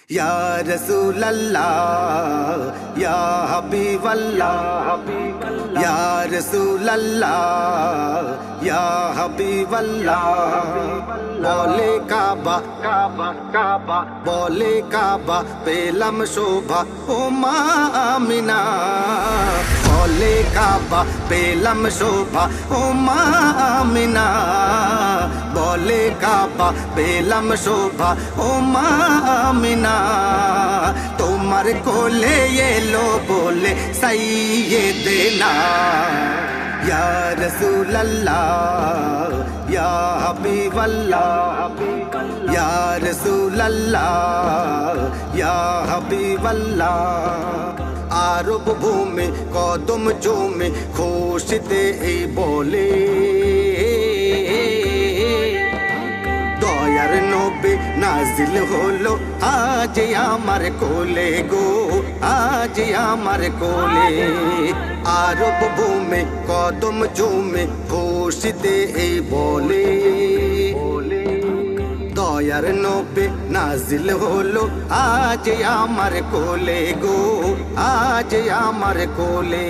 या रसूल अल्लाह या हबीब अल्लाह या रसूल अल्लाह या हबीब अल्लाह बोले काबा काबा काबा बोले काबा पेलम शोभा ओ आमिना बोले काबा पेलम शोभा ओ आमिना बोले काबा पेलम शोभा ओ आमिना তোমার কোলে এলো বলে সাইয়েদেনা या रसूल अल्लाह या हबीब अल्लाह या रसूल अल्लाह या हबीब अल्लाह आरब भूमि कदम चूमे खुशिते এই বলে দয়ার নবী নাজিল হলো আজ আমার কোলে গো আজ আমার কোলে আরব ভূমে কদম চুমে খুশিতে এই বলে দয়ার নবী নাজিল হলো আজ আমার কোলে গো আজ আমার কোলে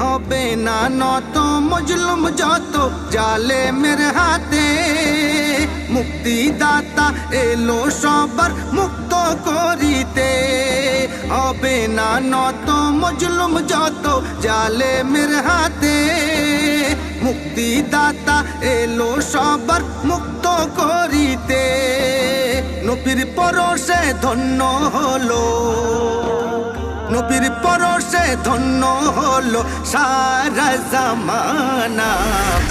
হবে না নত মজলুম যত জালেমের হাতে মুক্তি দাতা এলো সবার মুক্ত করিতে হবে না নত মজলুম যত জালেমের হাতে মুক্তি দাতা এলো সবার মুক্ত করিতে নবীর পরশে ধন্য হলো নবীর পরশে ধন্য হলো সারা জামানা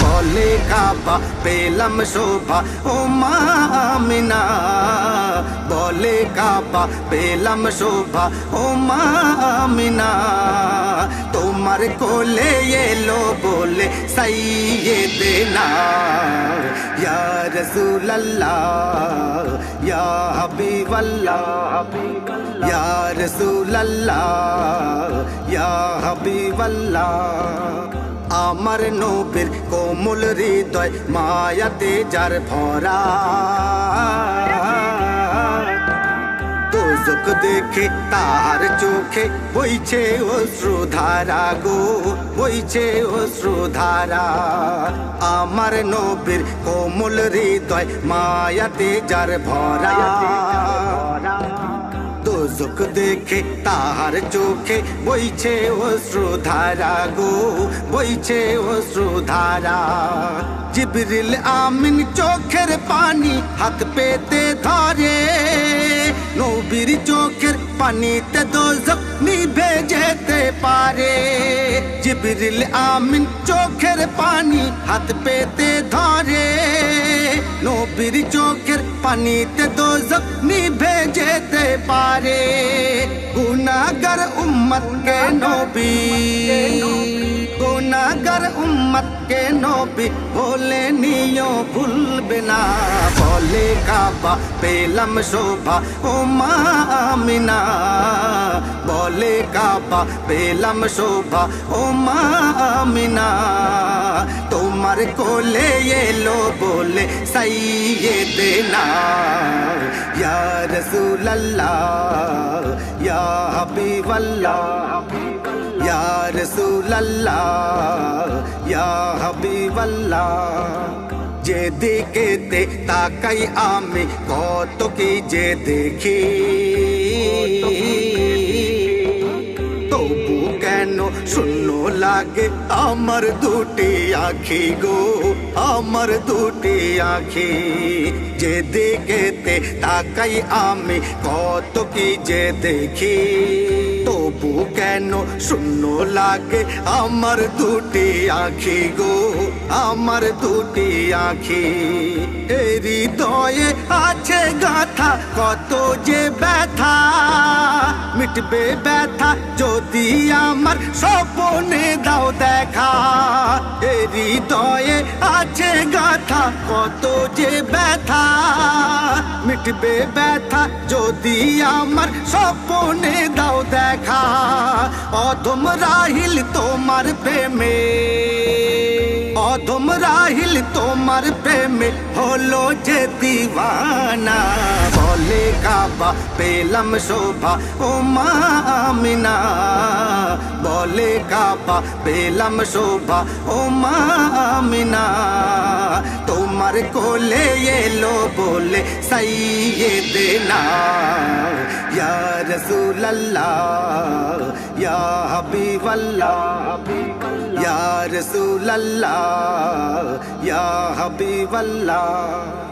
বলে কাবা পেলাম শোভা ও আমিনা বলে কাবা পেলাম শোভা ও আমিনা তোমার কোলে এলো বলে সাইয়েদেনা या रसूल अल्लाह या हबीब अल्लाह या रसूल अल्लाह या हबीब अल्लाह আমার নবীর কোমল হৃদয় মায়াতে যার ভরা দোজখ দেখে তার চোখে বইছে অশ্রুধারা গো বইছে অশ্রুধারা আমার নবীর কোমল হৃদয় মায়াতে যার ভরা দোজখ দেখে তার চোখে বইছে অশ্রুধারা গো বইছে অশ্রুধারা জিবরিল আমিন চোখের পানি হাত পেতে ধরে নবীর চোখের পানিতে দোজখ নিভে যেতে পারে জিবরিল আমিন চোখের পানি হাত পেতে ধরে নবীর চোখের পানিতে দোজখ নিভে যেতে পারে গুনাহগার উম্মত কে নবী গুনাহগার উম্মত কে নবী বলে নিও ভুলবে না বলে কাবা পেলাম শোভা ও আমিনা বলে কাবা পেলাম শোভা ও আমিনা তোমার কোলে এলো বলে সাইয়েদেনা या रसूल अल्लाह या हबीब अल्लाह या रसूल अल्लाह या हबीब अल्लाह যেদিকেতে তাকাই আমি কত কি যে দেখি তবু কেন শূন্য লাগে আমার দুটি আখি গো আমার দুটি আখি যেদিকেতে তাকাই আমি কত কি যে দেখি তবু কেন শূন্য লাগে আমার দুটি আখি গো আমার দুটি আখি হৃদয়ে আছে গাথা কত যে ব্যথা মিটবে ব্যথা যদি আমার স্বপ্নে দাও দেখা হৃদয়ে আছে গাথা কত যে ব্যথা মিটবে ব্যথা যদি আমার স্বপ্নে দাও দেখা অধম রাহিল তোমার প্রেমে অধম রাহিল তোমার প্রেমে হলো যে দিওয়ানা বলে কাবা পেলাম শোভা ও মা আমিনা বলে কাবা পেলাম শোভা ও মা আমিনা তোমার কোলে এলো বলে সাইয়েদেনা ইয়া রাসূলুল্লাহ ইয়া হাবিবাল্লাহ ইয়া রাসূলুল্লাহ ইয়া হাবিবাল্লাহ